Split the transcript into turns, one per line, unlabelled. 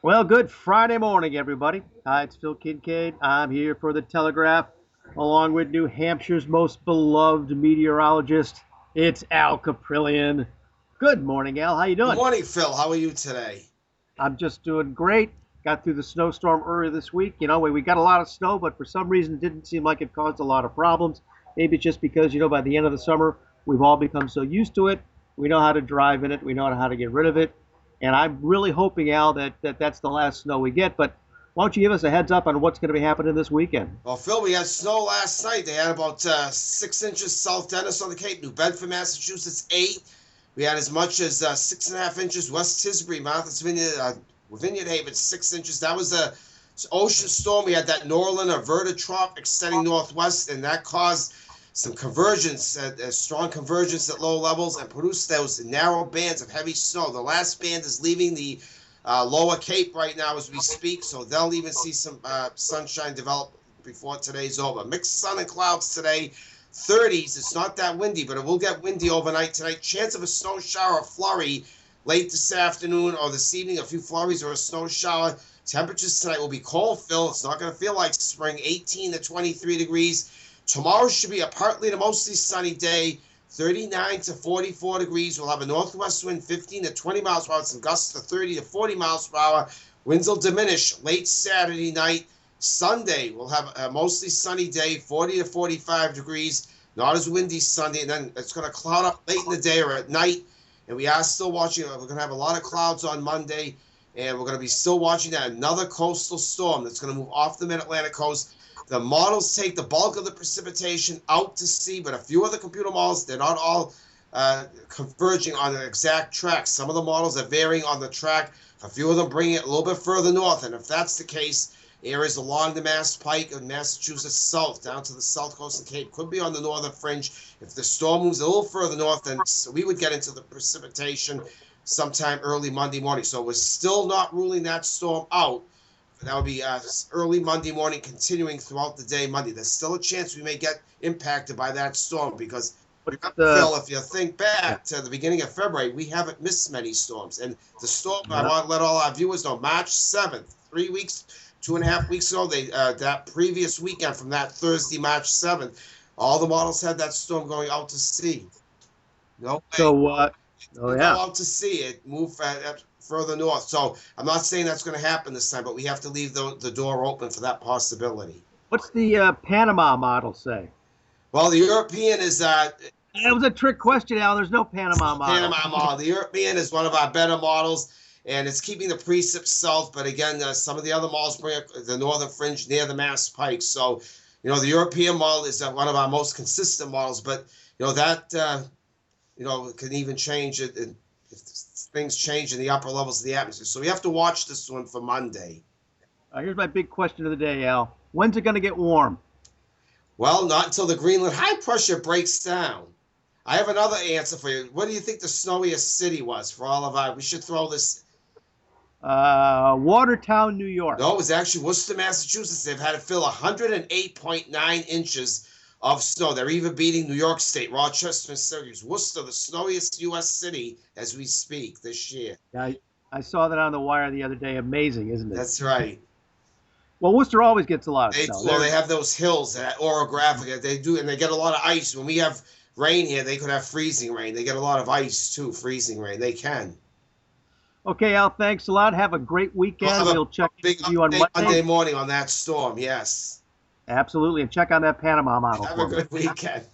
Well, good Friday morning, everybody. Hi, it's Phil Kincaid. I'm here for the Telegraph, along with New Hampshire's most beloved meteorologist. It's Al Caprillion. Good morning, Al. How you
Good
doing?
morning, Phil. How are you today?
I'm just doing great. Got through the snowstorm earlier this week. We got a lot of snow, but for some reason, it didn't seem like it caused a lot of problems. Maybe it's just because, by the end of the summer, we've all become so used to it. We know how to drive in it. We know how to get rid of it. And I'm really hoping, Al, that's the last snow we get. But why don't you give us a heads up on what's going to be happening this weekend?
Well, Phil, we had snow last night. They had about 6 inches South Dennis on the Cape, New Bedford, Massachusetts, 8. We had as much as 6.5 inches West Tisbury, Martha's Vineyard, Vineyard Haven, 6 inches. That was a ocean storm. We had that northern averted trough extending northwest, and that caused some convergence, strong convergence at low levels, and produced those narrow bands of heavy snow. The last band is leaving the lower Cape right now as we speak, so they'll even see some sunshine develop before today's over. Mixed sun and clouds today, 30s. It's not that windy, but it will get windy overnight tonight. Chance of a snow shower or flurry late this afternoon or this evening, a few flurries or a snow shower. Temperatures tonight will be cold, Phil. It's not going to feel like spring, 18 to 23 degrees. Tomorrow should be a partly to mostly sunny day, 39 to 44 degrees. We'll have a northwest wind, 15 to 20 miles per hour. Some gusts to 30 to 40 miles per hour. Winds will diminish late Saturday night. Sunday, we'll have a mostly sunny day, 40 to 45 degrees. Not as windy Sunday, and then it's going to cloud up late in the day or at night. And we are still watching. We're going to have a lot of clouds on Monday, and we're going to be still watching that another coastal storm that's going to move off the Mid-Atlantic coast. The models take the bulk of the precipitation out to sea, but a few of the computer models, they're not all converging on an exact track. Some of the models are varying on the track. A few of them bring it a little bit further north, and if that's the case, areas along the Mass Pike and Massachusetts south, down to the south coast and Cape, could be on the northern fringe. If the storm moves a little further north, then we would get into the precipitation sometime early Monday morning. So we're still not ruling that storm out. That would be early Monday morning, continuing throughout the day Monday. There's still a chance we may get impacted by that storm because, Phil, if you think back to the beginning of February, we haven't missed many storms. And the storm, I want to let all our viewers know, March 7th, 3 weeks, 2.5 weeks ago, that previous weekend from that Thursday, March 7th, all the models had that storm going out to sea. No way.
So,
Go out to sea. It moved further north. So I'm not saying that's going to happen this time, but we have to leave the door open for that possibility.
What's the Panama model say?
Well, the European is
It was a trick question, Al. There's no Panama model.
Panama model. The European is one of our better models, and it's keeping the precip south. But again, some of the other models bring the northern fringe near the Mass Pike. So, the European model is one of our most consistent models. But that can even change it if things change in the upper levels of the atmosphere. So we have to watch this one for Monday.
Here's my big question of the day, Al. When's it going to get warm?
Well, not until the Greenland high pressure breaks down. I have another answer for you. What do you think the snowiest city was for all of our? We should throw this.
Watertown, New York.
No, it was actually Worcester, Massachusetts. They've had it fill 108.9 inches of snow. They're even beating New York State, Rochester, and Syracuse. Worcester, the snowiest U.S. city as we speak this year.
Yeah, I saw that on the wire the other day. Amazing, isn't it?
That's right.
Well, Worcester always gets a lot of snow.
Well, they have those hills at orographic. They do, and they get a lot of ice. When we have rain here, they could have freezing rain. They get a lot of ice too, freezing rain. They can.
Okay, Al, thanks a lot. Have a great weekend. We'll check with you on
Monday morning on that storm. Yes.
Absolutely, and check on that Panama model.
Have a good weekend.